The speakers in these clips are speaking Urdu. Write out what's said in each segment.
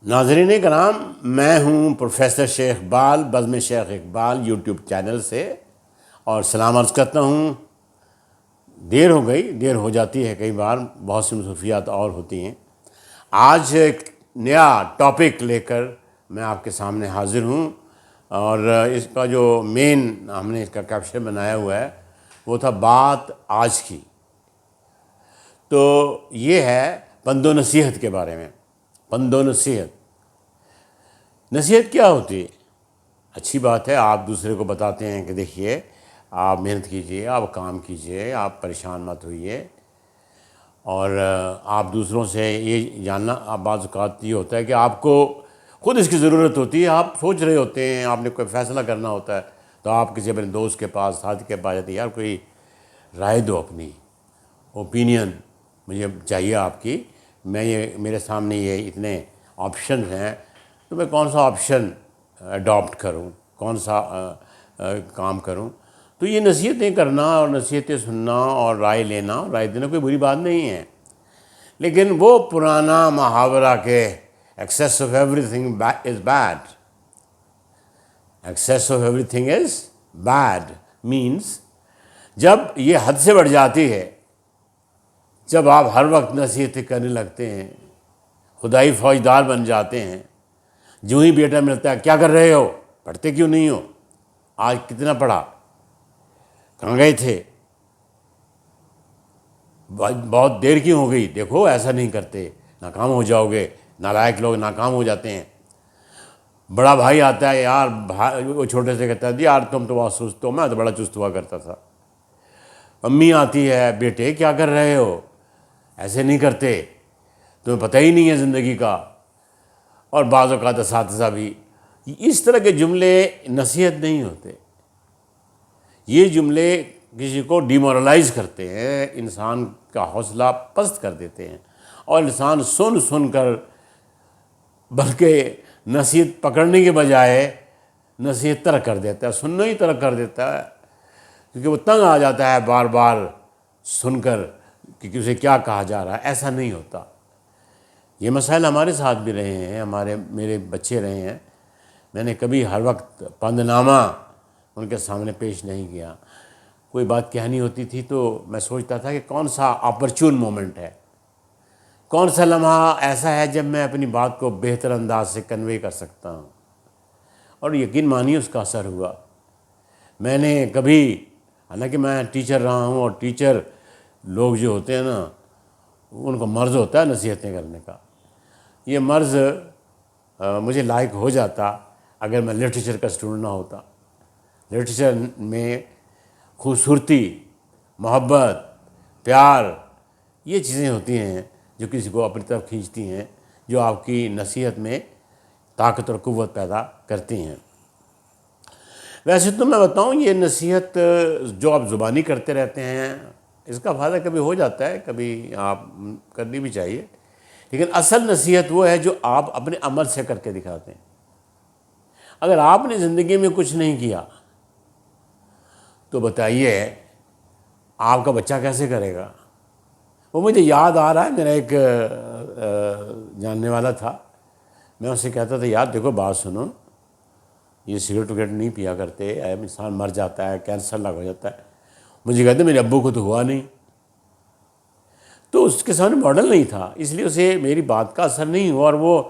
ناظرین کرام، میں ہوں پروفیسر شیخ اقبال بزم شیخ اقبال یوٹیوب چینل سے، اور سلام عرض کرتا ہوں۔ دیر ہو جاتی ہے، کئی بار بہت سی مصروفیات اور ہوتی ہیں۔ آج ایک نیا ٹاپک لے کر میں آپ کے سامنے حاضر ہوں، اور اس کا جو ہم نے اس کا کیپشن بنایا ہوا ہے وہ تھا بات آج کی۔ تو یہ ہے پند و نصیحت کے بارے میں۔ پند و نصیحت کیا ہوتی ہے؟ اچھی بات ہے، آپ دوسرے کو بتاتے ہیں کہ دیکھیے آپ محنت کیجئے، آپ کام کیجئے، آپ پریشان مت ہوئیے، اور آپ دوسروں سے یہ جاننا، بعض اوقات یہ ہوتا ہے کہ آپ کو خود اس کی ضرورت ہوتی ہے، آپ سوچ رہے ہوتے ہیں، آپ نے کوئی فیصلہ کرنا ہوتا ہے تو آپ کسی اپنے دوست کے پاس، ساتھی کے پاس جاتے ہیں، یار کوئی رائے دو، اپنی اوپینین مجھے چاہیے آپ کی، میرے سامنے یہ اتنے آپشنز ہیں، تو میں کون سا آپشن اڈاپٹ کروں، کون سا کام کروں؟ تو یہ نصیحتیں کرنا اور نصیحتیں سننا اور رائے لینا، رائے دینا کوئی بری بات نہیں ہے، لیکن وہ پرانا محاورہ کہ access of every thing is bad, access of every thing is bad means جب یہ حد سے بڑھ جاتی ہے، جب آپ ہر وقت نصیحتیں کرنے لگتے ہیں، خدائی فوجدار بن جاتے ہیں، جو ہی بیٹا ملتا ہے کیا کر رہے ہو، پڑھتے کیوں نہیں ہو، آج کتنا پڑھا، کہاں گئے تھے، بہت دیر کیوں ہو گئی، دیکھو ایسا نہیں کرتے، ناکام ہو جاؤ گے، نالائق لوگ ناکام ہو جاتے ہیں۔ بڑا بھائی آتا ہے، یار وہ چھوٹے سے کہتا ہے یار تم تو بہت سست ہو، میں تو بڑا چست ہوا کرتا تھا۔ امی آتی ہے، بیٹے کیا کر رہے ہو، ایسے نہیں کرتے، تمہیں پتہ ہی نہیں ہے زندگی کا۔ اور بعض اوقات اساتذہ بھی۔ اس طرح کے جملے نصیحت نہیں ہوتے، یہ جملے کسی کو ڈیمورلائز کرتے ہیں، انسان کا حوصلہ پست کر دیتے ہیں، اور انسان سن کر بلکہ نصیحت پکڑنے کے بجائے نصیحت ترک کر دیتا ہے، سننا ہی ترک کر دیتا ہے، کیونکہ وہ تنگ آ جاتا ہے بار بار سن کر کہ اسے کیا کہا جا رہا ہے۔ ایسا نہیں ہوتا۔ یہ مسائل ہمارے ساتھ بھی رہے ہیں، میرے بچے رہے ہیں، میں نے کبھی ہر وقت پند نامہ ان کے سامنے پیش نہیں کیا۔ کوئی بات کہنی ہوتی تھی تو میں سوچتا تھا کہ کون سا اپرچون مومنٹ ہے، کون سا لمحہ ایسا ہے جب میں اپنی بات کو بہتر انداز سے کنوے کر سکتا ہوں، اور یقین مانیے اس کا اثر ہوا۔ میں نے کبھی، حالانکہ میں ٹیچر رہا ہوں، اور ٹیچر لوگ جو ہوتے ہیں نا، ان کو مرض ہوتا ہے نصیحتیں کرنے کا۔ یہ مرض مجھے لائق ہو جاتا اگر میں لٹریچر کا اسٹوڈنٹ نہ ہوتا۔ لٹریچر میں خوبصورتی، محبت، پیار، یہ چیزیں ہوتی ہیں جو کسی کو اپنی طرف کھینچتی ہیں، جو آپ کی نصیحت میں طاقت اور قوت پیدا کرتی ہیں۔ ویسے تو میں بتاؤں، یہ نصیحت جو آپ زبانی کرتے رہتے ہیں، اس کا فائدہ کبھی ہو جاتا ہے، کبھی آپ کرنی بھی چاہیے، لیکن اصل نصیحت وہ ہے جو آپ اپنے عمل سے کر کے دکھاتے ہیں۔ اگر آپ نے زندگی میں کچھ نہیں کیا تو بتائیے آپ کا بچہ کیسے کرے گا؟ وہ مجھے یاد آ رہا ہے، میرا ایک جاننے والا تھا، میں اس سے کہتا تھا یار دیکھو بات سنو، یہ سگریٹ وگریٹ نہیں پیا کرتے، انسان مر جاتا ہے، کینسر لگ ہو جاتا ہے۔ مجھے کہتے میرے ابو کو تو ہوا نہیں، تو اس کے سامنے ماڈل نہیں تھا، اس لیے اسے میری بات کا اثر نہیں ہوا، اور وہ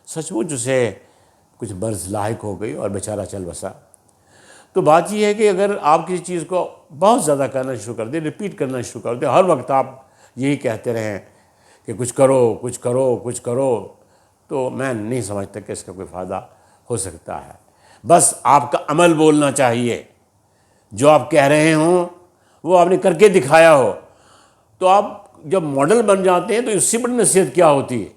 سچ مچ اسے کچھ برس لاحق ہو گئی اور بیچارہ چل بسا۔ تو بات یہ ہے کہ اگر آپ کسی چیز کو بہت زیادہ کرنا شروع کر دیں، ریپیٹ کرنا شروع کر دیں، ہر وقت آپ یہی کہتے رہیں کہ کچھ کرو کچھ کرو کچھ کرو، تو میں نہیں سمجھتا کہ اس کا کوئی فائدہ ہو سکتا ہے۔ بس آپ کا عمل بولنا چاہیے، جو آپ کہہ رہے ہوں وہ آپ نے کر کے دکھایا ہو، تو آپ جب ماڈل بن جاتے ہیں تو اس سے بڑی نصیحت کیا ہوتی ہے؟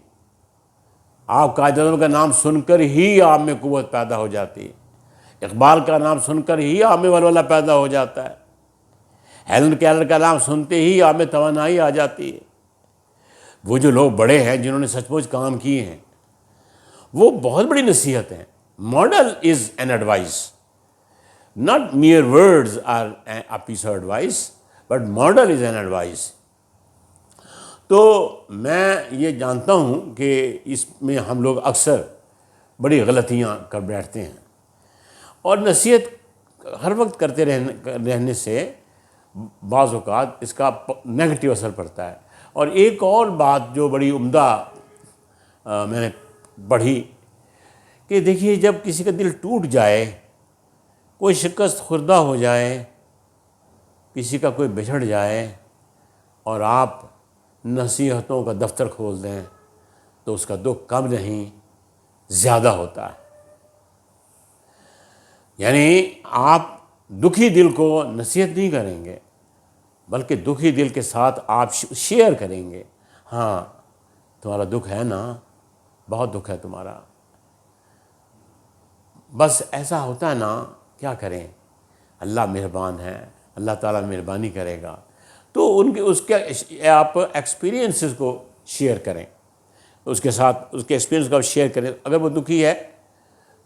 آپ قائد اعظم کا نام سن کر ہی آپ میں قوت پیدا ہو جاتی ہے، اقبال کا نام سن کر ہی آپ میں ولولہ پیدا ہو جاتا ہے، ہیلن کیلر کا نام سنتے ہی آپ میں توانائی آ جاتی ہے۔ وہ جو لوگ بڑے ہیں جنہوں نے سچ مچ کام کیے ہیں، وہ بہت بڑی نصیحت ہیں۔ Model is an advice, not mere words are a piece of advice, but model is an advice۔ تو تو میں یہ جانتا ہوں کہ اس میں ہم لوگ اکثر بڑی غلطیاں کر بیٹھتے ہیں، اور نصیحت ہر وقت کرتے رہنے سے بعض اوقات اس کا نگیٹو اثر پڑتا ہے۔ اور ایک اور بات جو بڑی عمدہ میں نے پڑھی کہ دیکھیے، جب کسی کا دل ٹوٹ جائے، کوئی شکست خوردہ ہو جائے، کسی کا کوئی بچھڑ جائے، اور آپ نصیحتوں کا دفتر کھول دیں، تو اس کا دکھ کم نہیں زیادہ ہوتا ہے۔ یعنی آپ دکھی دل کو نصیحت نہیں کریں گے، بلکہ دکھی دل کے ساتھ آپ شیئر کریں گے، ہاں تمہارا دکھ ہے نا، بہت دکھ ہے تمہارا، بس ایسا ہوتا ہے نا، کیا کریں، اللہ مہربان ہے، اللہ تعالیٰ مہربانی کرے گا۔ تو اس کے آپ ایکسپیرینسز کو شیئر کریں، اس کے ساتھ اس کے ایکسپیرینس کو آپ شیئر کریں۔ اگر وہ دکھی ہے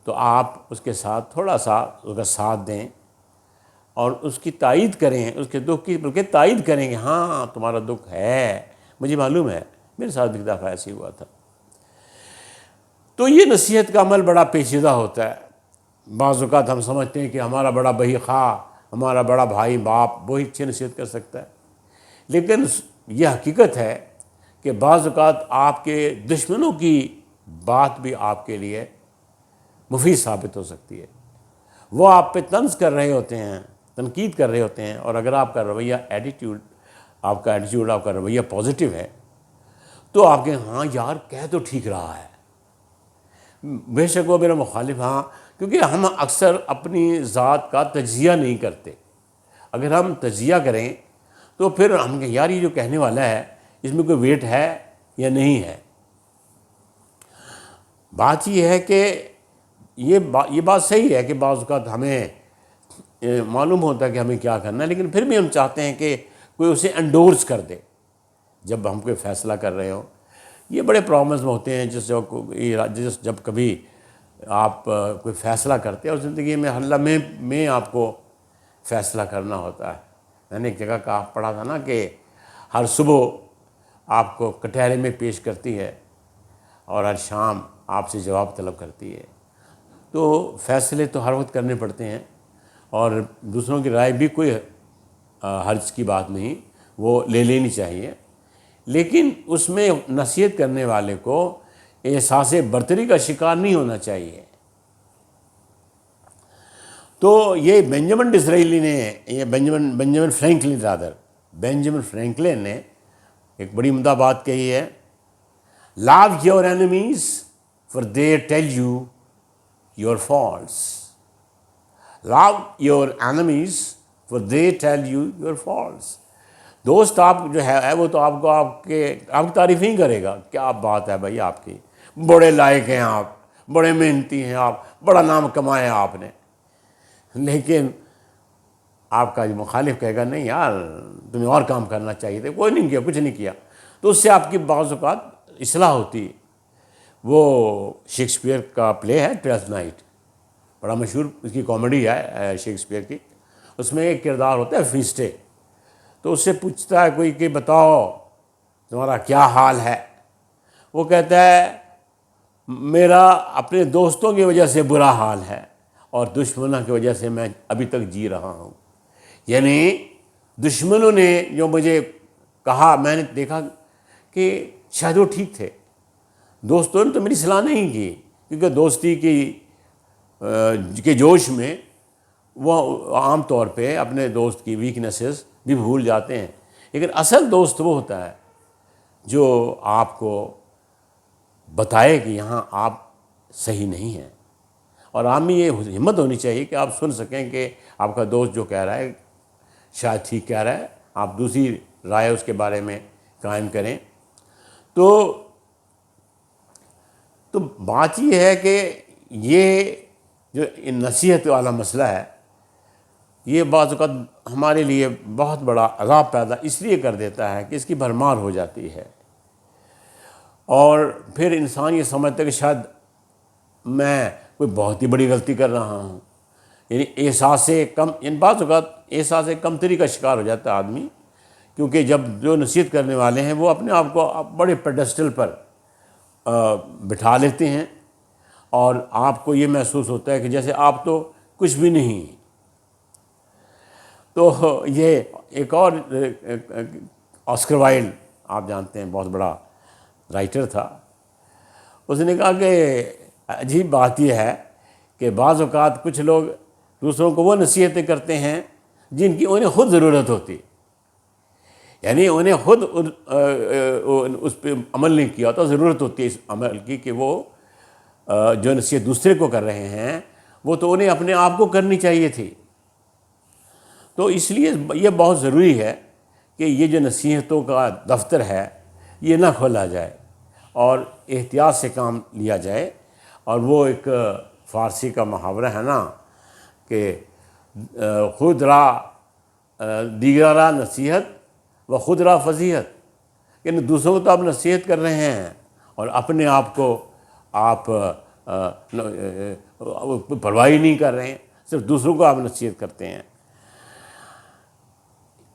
تو آپ اس کے ساتھ تھوڑا سا اس کا ساتھ دیں، اور اس کی تائید کریں، اس کے دکھ کی بلکہ تائید کریں کہ ہاں تمہارا دکھ ہے، مجھے معلوم ہے، میرے ساتھ ایک دفعہ ایسے ہوا تھا۔ تو یہ نصیحت کا عمل بڑا پیچیدہ ہوتا ہے۔ بعض اوقات ہم سمجھتے ہیں کہ ہمارا بڑا بھائی خواہ، ہمارا بڑا بھائی باپ وہی اچھی نصیحت کر سکتا ہے، لیکن یہ حقیقت ہے کہ بعض اوقات آپ کے دشمنوں کی بات بھی آپ کے لیے مفید ثابت ہو سکتی ہے۔ وہ آپ پہ طنز کر رہے ہوتے ہیں، تنقید کر رہے ہوتے ہیں، اور اگر آپ کا رویہ آپ کا رویہ پازیٹیو ہے، تو آپ کے ہاں یار کہہ تو ٹھیک رہا ہے، بے شک وہ میرا مخالف، ہاں، کیونکہ ہم اکثر اپنی ذات کا تجزیہ نہیں کرتے۔ اگر ہم تجزیہ کریں تو پھر ہم کہیں یار یہ جو کہنے والا ہے اس میں کوئی ویٹ ہے یا نہیں ہے۔ بات یہ ہے کہ یہ بات صحیح ہے کہ بعض اوقات ہمیں معلوم ہوتا ہے کہ ہمیں کیا کرنا ہے، لیکن پھر بھی ہم چاہتے ہیں کہ کوئی اسے انڈورس کر دے جب ہم کوئی فیصلہ کر رہے ہوں۔ یہ بڑے پرابلمز ہوتے ہیں جب کبھی آپ کوئی فیصلہ کرتے ہیں، اور زندگی میں ہر لمحے میں آپ کو فیصلہ کرنا ہوتا ہے۔ میں نے ایک جگہ پڑھا تھا نا کہ ہر صبح آپ کو کٹہرے میں پیش کرتی ہے، اور ہر شام آپ سے جواب طلب کرتی ہے۔ تو فیصلے تو ہر وقت کرنے پڑتے ہیں، اور دوسروں کی رائے بھی کوئی حرج کی بات نہیں، وہ لے لینی چاہیے، لیکن اس میں نصیحت کرنے والے کو احساس برتری کا شکار نہیں ہونا چاہیے۔ تو یہ بینجامن فرینکلن نے ایک بڑی عمدہ بات کہی ہے، love your enemies for they tell you your faults. Love your enemies for they tell you your faults. دوست آپ جو ہے وہ تو آپ کی تعریف نہیں کرے گا، کیا بات ہے بھائی آپ کی، بڑے لائق ہیں آپ، بڑے محنتی ہیں آپ، بڑا نام کمایا آپ نے، لیکن آپ کا جو مخالف کہے گا نہیں یار تمہیں اور کام کرنا چاہیے تھا، کوئی نہیں کیا، کچھ نہیں کیا، تو اس سے آپ کی بعض اوقات اصلاح ہوتی ہے۔ وہ شیکسپیئر کا پلے ہے ٹویلتھ نائٹ، بڑا مشہور اس کی کامیڈی ہے شیکسپیئر کی، اس میں ایک کردار ہوتا ہے فیسٹے، تو اس سے پوچھتا ہے کوئی کہ بتاؤ تمہارا کیا حال ہے، وہ کہتا ہے میرا اپنے دوستوں کی وجہ سے برا حال ہے، اور دشمنوں کی وجہ سے میں ابھی تک جی رہا ہوں۔ یعنی دشمنوں نے جو مجھے کہا، میں نے دیکھا کہ شاید وہ ٹھیک تھے، دوستوں نے تو میری صلاح نہیں کی، کیونکہ دوستی کے جوش میں وہ عام طور پہ اپنے دوست کی ویکنیسز بھی بھول جاتے ہیں، لیکن اصل دوست وہ ہوتا ہے جو آپ کو بتائے کہ یہاں آپ صحیح نہیں ہیں، اور آپ میں یہ ہمت ہونی چاہیے کہ آپ سن سکیں کہ آپ کا دوست جو کہہ رہا ہے شاید ٹھیک کہہ رہا ہے، آپ دوسری رائے اس کے بارے میں قائم کریں۔ تو بات یہ ہے کہ یہ جو نصیحت والا مسئلہ ہے، یہ بعض اوقات ہمارے لیے بہت بڑا عذاب پیدا اس لیے کر دیتا ہے کہ اس کی بھرمار ہو جاتی ہے، اور پھر انسان یہ سمجھتا ہے کہ شاید میں کوئی بہت ہی بڑی غلطی کر رہا ہوں، یعنی بعض اوقات احساس کمتری کا شکار ہو جاتا ہے آدمی، کیونکہ جب جو نصیحت کرنے والے ہیں وہ اپنے آپ کو بڑے پیڈسٹل پر بٹھا لیتے ہیں، اور آپ کو یہ محسوس ہوتا ہے کہ جیسے آپ تو کچھ بھی نہیں۔ تو یہ ایک اور آسکر وائلڈ، آپ جانتے ہیں، بہت بڑا رائٹر تھا، اس نے کہا کہ عجیب بات یہ ہے کہ بعض اوقات کچھ لوگ دوسروں کو وہ نصیحتیں کرتے ہیں جن کی انہیں خود ضرورت ہوتی، یعنی انہیں خود اس پہ عمل نہیں کیا ہوتا، ضرورت ہوتی ہے اس عمل کی کہ وہ جو نصیحت دوسرے کو کر رہے ہیں وہ تو انہیں اپنے آپ کو کرنی چاہیے تھی۔ تو اس لیے یہ بہت ضروری ہے کہ یہ جو نصیحتوں کا دفتر ہے یہ نہ کھولا جائے اور احتیاط سے کام لیا جائے۔ اور وہ ایک فارسی کا محاورہ ہے نا کہ خود را دیگرہ نصیحت و خود را فضیحت، یعنی دوسروں کو تو آپ نصیحت کر رہے ہیں اور اپنے آپ کو آپ پرواہ نہیں کر رہے ہیں، صرف دوسروں کو آپ نصیحت کرتے ہیں۔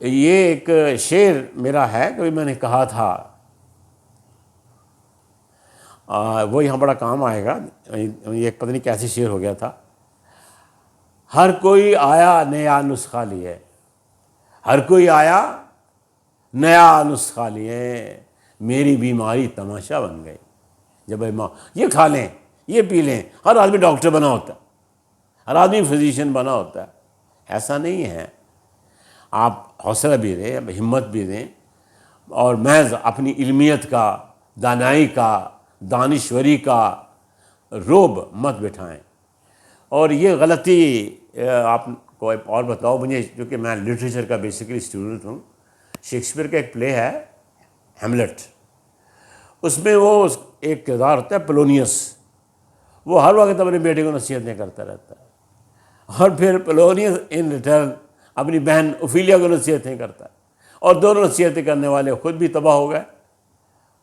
یہ ایک شعر میرا ہے، کبھی میں نے کہا تھا، وہ یہاں بڑا کام آئے گا، یہ پتہ نہیں کیسے شعر ہو گیا تھا۔ ہر کوئی آیا نیا نسخہ لیے، ہر کوئی آیا نیا نسخہ لیے، میری بیماری تماشا بن گئی۔ جب ماں یہ کھا لیں، یہ پی لیں، ہر آدمی ڈاکٹر بنا ہوتا ہے، ہر آدمی فزیشین بنا ہوتا ہے، ایسا نہیں ہے۔ آپ حوصلہ بھی دیں، ہمت بھی دیں، اور محض اپنی علمیت کا، دانائی کا، دانشوری کا روب مت بٹھائیں۔ اور یہ غلطی آپ کو اور بتاؤ، مجھے کیونکہ میں لٹریچر کا بیسیکلی اسٹوڈنٹ ہوں، شیکسپیئر کا ایک پلے ہے ہیملٹ، اس میں وہ ایک کردار ہوتا ہے پولونیس، وہ ہر وقت اپنے بیٹے کو نصیحتیں کرتا رہتا ہے، اور پھر پولونیس ان ریٹرن اپنی بہن اوفیلیا کو نصیحتیں کرتا ہے، اور دونوں نصیحتیں کرنے والے خود بھی تباہ ہو گئے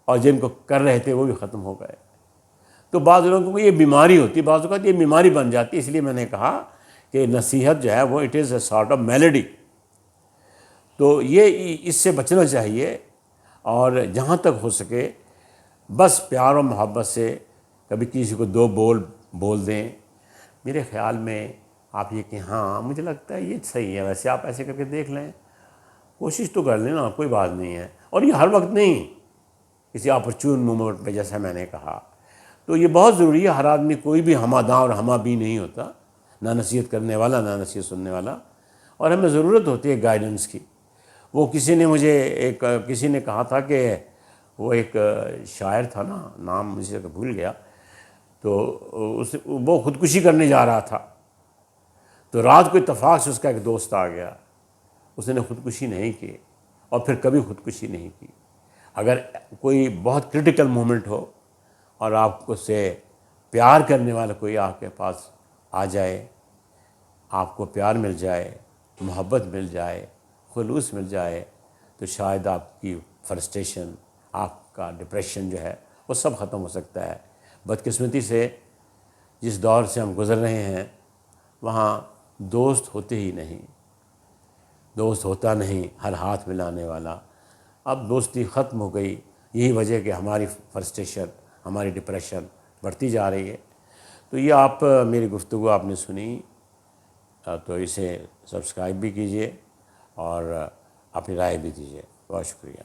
اور جن کو کر رہے تھے وہ بھی ختم ہو گئے۔ تو بعض لوگوں کو یہ بیماری ہوتی ہے، بعض اوقات یہ بیماری بن جاتی ہے، اس لیے میں نے کہا کہ نصیحت جو ہے وہ it is a sort of melody. تو یہ اس سے بچنا چاہیے، اور جہاں تک ہو سکے بس پیار و محبت سے کبھی کسی کو دو بول دیں۔ میرے خیال میں آپ یہ کہ ہاں مجھے لگتا ہے یہ صحیح ہے، ویسے آپ ایسے کر کے دیکھ لیں، کوشش تو کر لیں نا، کوئی بات نہیں ہے۔ اور یہ ہر وقت نہیں، کسی اپرچون مومنٹ پہ، جیسا میں نے کہا۔ تو یہ بہت ضروری ہے، ہر آدمی کوئی بھی ہمہ داں اور ہمہ بی نہیں ہوتا، نہ نصیحت کرنے والا نہ نصیحت سننے والا، اور ہمیں ضرورت ہوتی ہے گائیڈنس کی۔ وہ کسی نے کہا تھا کہ وہ ایک شاعر تھا نا، نام مجھے بھول گیا، تو وہ خودکشی کرنے جا رہا تھا، تو رات کو اتفاق سے اس کا ایک دوست آ گیا، اس نے خودکشی نہیں کی اور پھر کبھی خودکشی نہیں کی۔ اگر کوئی بہت کرٹیکل مومنٹ ہو اور آپ کو سے پیار کرنے والا کوئی آپ کے پاس آ جائے، آپ کو پیار مل جائے، محبت مل جائے، خلوص مل جائے، تو شاید آپ کی فرسٹریشن، آپ کا ڈپریشن جو ہے وہ سب ختم ہو سکتا ہے۔ بدقسمتی سے جس دور سے ہم گزر رہے ہیں وہاں دوست ہوتے ہی نہیں، دوست ہوتا نہیں ہر ہاتھ ملانے والا۔ اب دوستی ختم ہو گئی، یہی وجہ کہ ہماری فرسٹریشن، ہماری ڈپریشن بڑھتی جا رہی ہے۔ تو یہ آپ میری گفتگو آپ نے سنی، تو اسے سبسکرائب بھی کیجئے اور اپنی رائے بھی دیجیے۔ بہت شکریہ۔